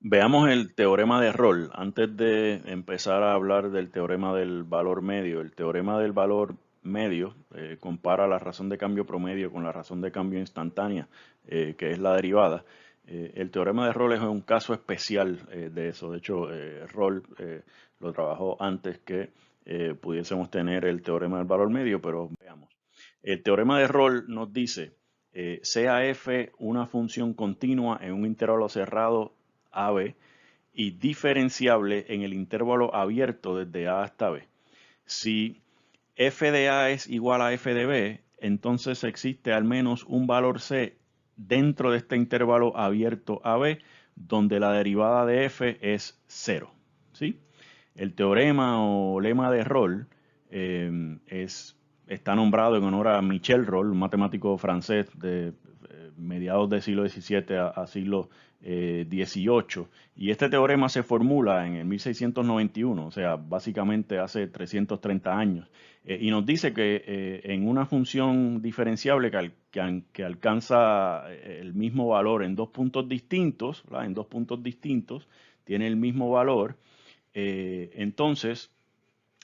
Veamos el teorema de Rolle. Antes de empezar a hablar del teorema del valor medio, el teorema del valor medio compara la razón de cambio promedio con la razón de cambio instantánea, que es la derivada. El teorema de Rolle es un caso especial de eso. De hecho, Rolle lo trabajó antes que pudiésemos tener el teorema del valor medio, pero veamos. El teorema de Rolle nos dice, sea f una función continua en un intervalo cerrado AB y diferenciable en el intervalo abierto desde A hasta B. Si f de A es igual a f de B, entonces existe al menos un valor C dentro de este intervalo abierto AB donde la derivada de f es cero. ¿Sí? El teorema o lema de Rolle está nombrado en honor a Michel Rolle, un matemático francés de mediados del siglo XVII a siglo XVIII. Y este teorema se formula en el 1691, o sea, básicamente hace 330 años. Y nos dice que en una función diferenciable que alcanza el mismo valor en dos puntos distintos, ¿verdad? En dos puntos distintos, tiene el mismo valor, entonces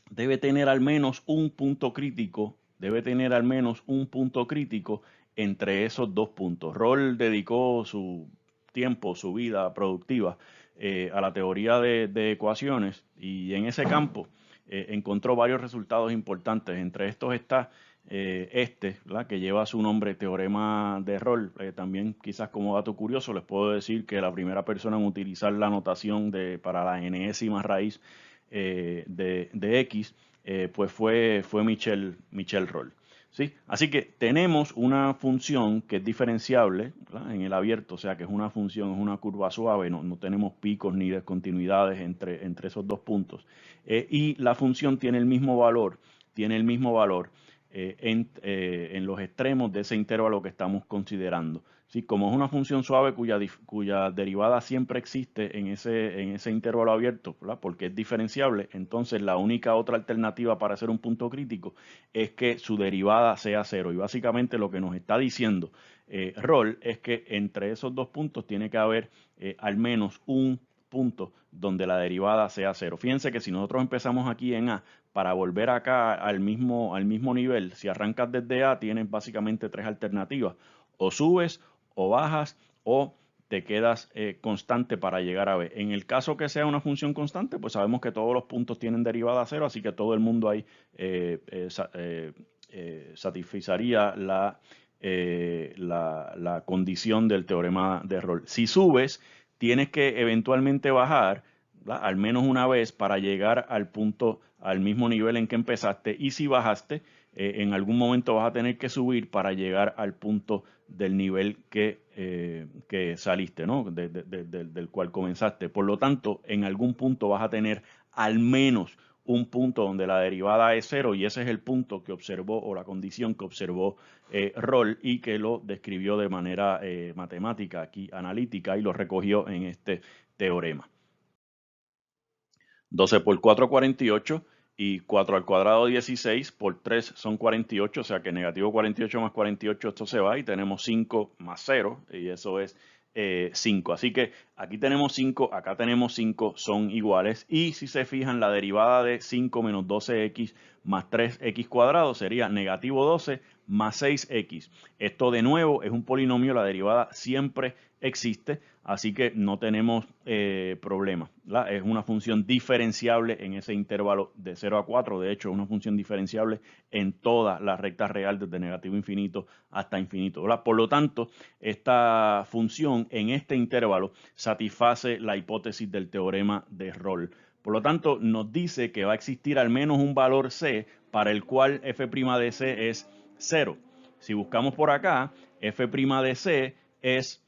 debe tener al menos un punto crítico, debe tener al menos un punto crítico entre esos dos puntos. Roll dedicó su tiempo, su vida productiva a la teoría de ecuaciones y en ese campo encontró varios resultados importantes. Entre estos está ¿verdad? Que lleva su nombre, teorema de Roll. También quizás como dato curioso les puedo decir que la primera persona en utilizar la notación para la enésima raíz de X, pues fue Michel Rolle. ¿Sí? Así que tenemos una función que es diferenciable, ¿verdad? En el abierto, o sea que es una función, es una curva suave, no tenemos picos ni descontinuidades entre esos dos puntos. Y la función tiene el mismo valor en los extremos de ese intervalo que estamos considerando. ¿Sí? Como es una función suave cuya derivada siempre existe en ese intervalo abierto, ¿verdad? Porque es diferenciable, entonces la única otra alternativa para hacer un punto crítico es que su derivada sea cero. Y básicamente lo que nos está diciendo Roll es que entre esos dos puntos tiene que haber al menos un punto donde la derivada sea cero. Fíjense que si nosotros empezamos aquí en A, para volver acá al mismo nivel, si arrancas desde A, tienes básicamente tres alternativas. O subes, o bajas, o te quedas constante para llegar a B. En el caso que sea una función constante, pues sabemos que todos los puntos tienen derivada cero, así que todo el mundo ahí satisfacería la condición del teorema de Rolle. Si subes, tienes que eventualmente bajar, ¿verdad? Al menos una vez para llegar al punto, al mismo nivel en que empezaste. Y si bajaste, en algún momento vas a tener que subir para llegar al punto del nivel que saliste, ¿no? Del cual comenzaste. Por lo tanto, en algún punto vas a tener al menos un punto donde la derivada es cero y ese es el punto que observó o la condición que observó Roll y que lo describió de manera matemática, aquí analítica, y lo recogió en este teorema. 12 por 4, 48 y 4 al cuadrado 16 por 3 son 48, o sea que negativo 48 más 48 esto se va y tenemos 5 más 0 y eso es 5. Así que aquí tenemos 5, acá tenemos 5, son iguales y si se fijan la derivada de 5 menos 12x más 3x cuadrado sería negativo 12 más 6x. Esto de nuevo es un polinomio, la derivada siempre existe, así que no tenemos problema. ¿Verdad? Es una función diferenciable en ese intervalo de 0 a 4. De hecho, es una función diferenciable en toda la recta real desde negativo infinito hasta infinito. ¿Verdad? Por lo tanto, esta función en este intervalo satisface la hipótesis del teorema de Rolle. Por lo tanto, nos dice que va a existir al menos un valor C para el cual f' de C es 0. Si buscamos por acá, f' de C es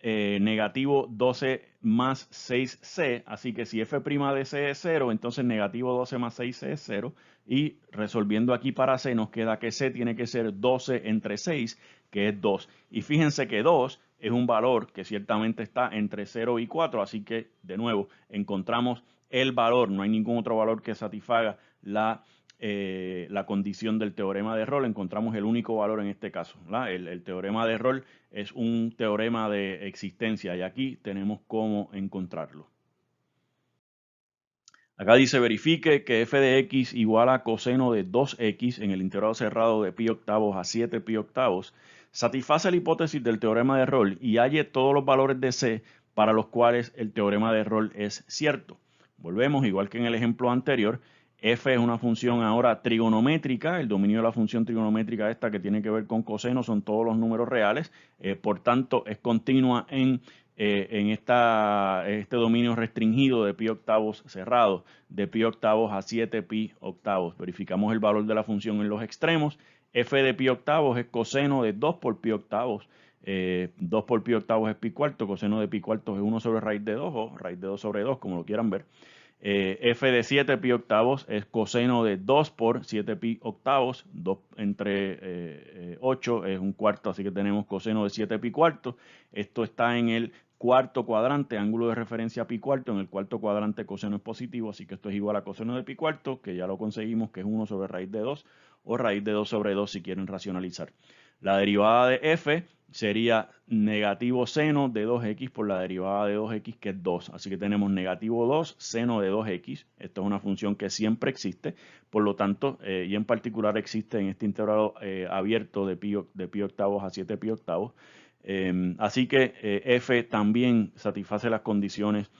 negativo 12 más 6c, así que si f' de c es 0, entonces negativo 12 más 6c es 0, y resolviendo aquí para c nos queda que c tiene que ser 12 entre 6, que es 2. Y fíjense que 2 es un valor que ciertamente está entre 0 y 4, así que de nuevo encontramos el valor, no hay ningún otro valor que satisfaga la la condición del teorema de Rolle, encontramos el único valor en este caso, ¿verdad? El teorema de Rolle es un teorema de existencia y aquí tenemos cómo encontrarlo. Acá dice verifique que f de x igual a coseno de 2x en el intervalo cerrado de pi octavos a 7 pi octavos. Satisface la hipótesis del teorema de Rolle y halle todos los valores de c para los cuales el teorema de Rolle es cierto. Volvemos, igual que en el ejemplo anterior, f es una función ahora trigonométrica. El dominio de la función trigonométrica esta que tiene que ver con coseno son todos los números reales. Por tanto, es continua en este dominio restringido de pi octavos cerrado, de pi octavos a 7 pi octavos. Verificamos el valor de la función en los extremos. F de pi octavos es coseno de 2 por pi octavos. 2 por pi octavos es pi cuarto, coseno de pi cuartos es 1 sobre raíz de 2 o raíz de 2 sobre 2, como lo quieran ver. F de 7 pi octavos es coseno de 2 por 7 pi octavos. 2 entre 8 es un cuarto, así que tenemos coseno de 7 pi cuarto. Esto está en el cuarto cuadrante, ángulo de referencia pi cuarto. En el cuarto cuadrante coseno es positivo, así que esto es igual a coseno de pi cuarto, que ya lo conseguimos, que es 1 sobre raíz de 2 o raíz de 2 sobre 2 si quieren racionalizar. La derivada de f sería negativo seno de 2x por la derivada de 2x, que es 2. Así que tenemos negativo 2 seno de 2x. Esto es una función que siempre existe. Por lo tanto, y en particular existe en este intervalo abierto de pi octavos a 7 pi octavos. Así que f también satisface las condiciones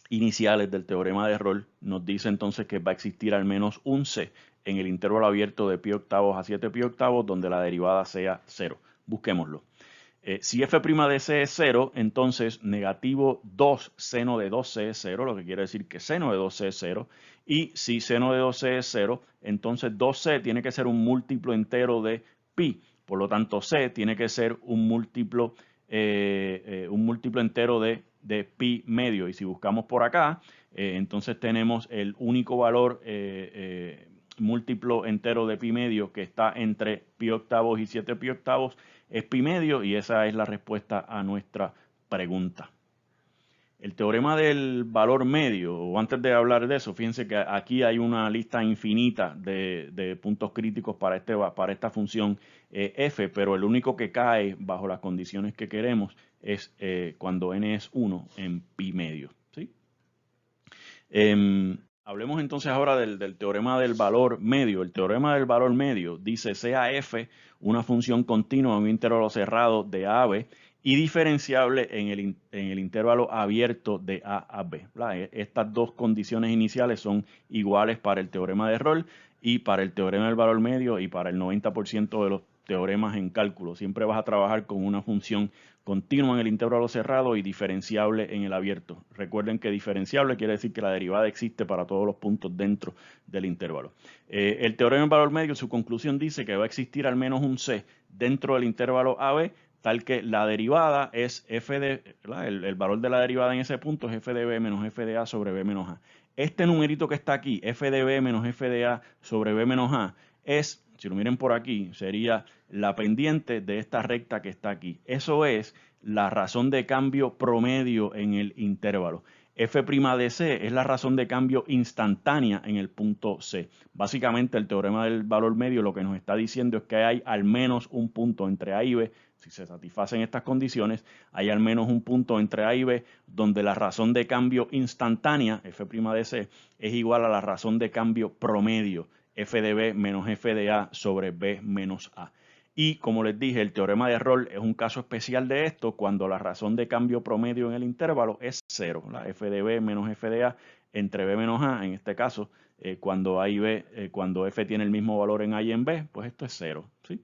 iniciales del teorema de Rolle. Nos dice entonces que va a existir al menos un c en el intervalo abierto de pi octavos a 7 pi octavos donde la derivada sea 0. Busquémoslo. Si f' de c es 0, entonces negativo 2 seno de 2c es 0, lo que quiere decir que seno de 2c es 0. Y si seno de 2c es 0, entonces 2c tiene que ser un múltiplo entero de pi. Por lo tanto, c tiene que ser un múltiplo entero de pi medio. Y si buscamos por acá, entonces tenemos el único valor múltiplo entero de pi medio que está entre pi octavos y 7 pi octavos es pi medio, y esa es la respuesta a nuestra pregunta. El teorema del valor medio, o antes de hablar de eso, fíjense que aquí hay una lista infinita de puntos críticos para esta función f, pero el único que cae bajo las condiciones que queremos es cuando n es 1 en pi medio. ¿Sí? Hablemos entonces ahora del teorema del valor medio. El teorema del valor medio dice sea f una función continua en un intervalo cerrado de a a b y diferenciable en el intervalo abierto de a a b. Estas dos condiciones iniciales son iguales para el teorema de Rolle y para el teorema del valor medio y para el 90% de los teoremas en cálculo. Siempre vas a trabajar con una función continua en el intervalo cerrado y diferenciable en el abierto. Recuerden que diferenciable quiere decir que la derivada existe para todos los puntos dentro del intervalo. El teorema del valor medio, su conclusión dice que va a existir al menos un c dentro del intervalo AB, tal que la derivada es f de, el valor de la derivada en ese punto es f de b menos f de a sobre b menos a. Este numerito que está aquí, f de b menos f de a sobre b menos a, es, si lo miren por aquí, sería la pendiente de esta recta que está aquí. Eso es la razón de cambio promedio en el intervalo. F' de C es la razón de cambio instantánea en el punto C. Básicamente el teorema del valor medio lo que nos está diciendo es que hay al menos un punto entre A y B. Si se satisfacen estas condiciones, hay al menos un punto entre A y B donde la razón de cambio instantánea, F' de C, es igual a la razón de cambio promedio, F de B menos F de A sobre B menos A. Y como les dije, el teorema de Rolle es un caso especial de esto cuando la razón de cambio promedio en el intervalo es 0. La f de b menos f de a entre b menos a, en este caso, cuando a y b, cuando f tiene el mismo valor en a y en b, pues esto es 0. ¿Sí?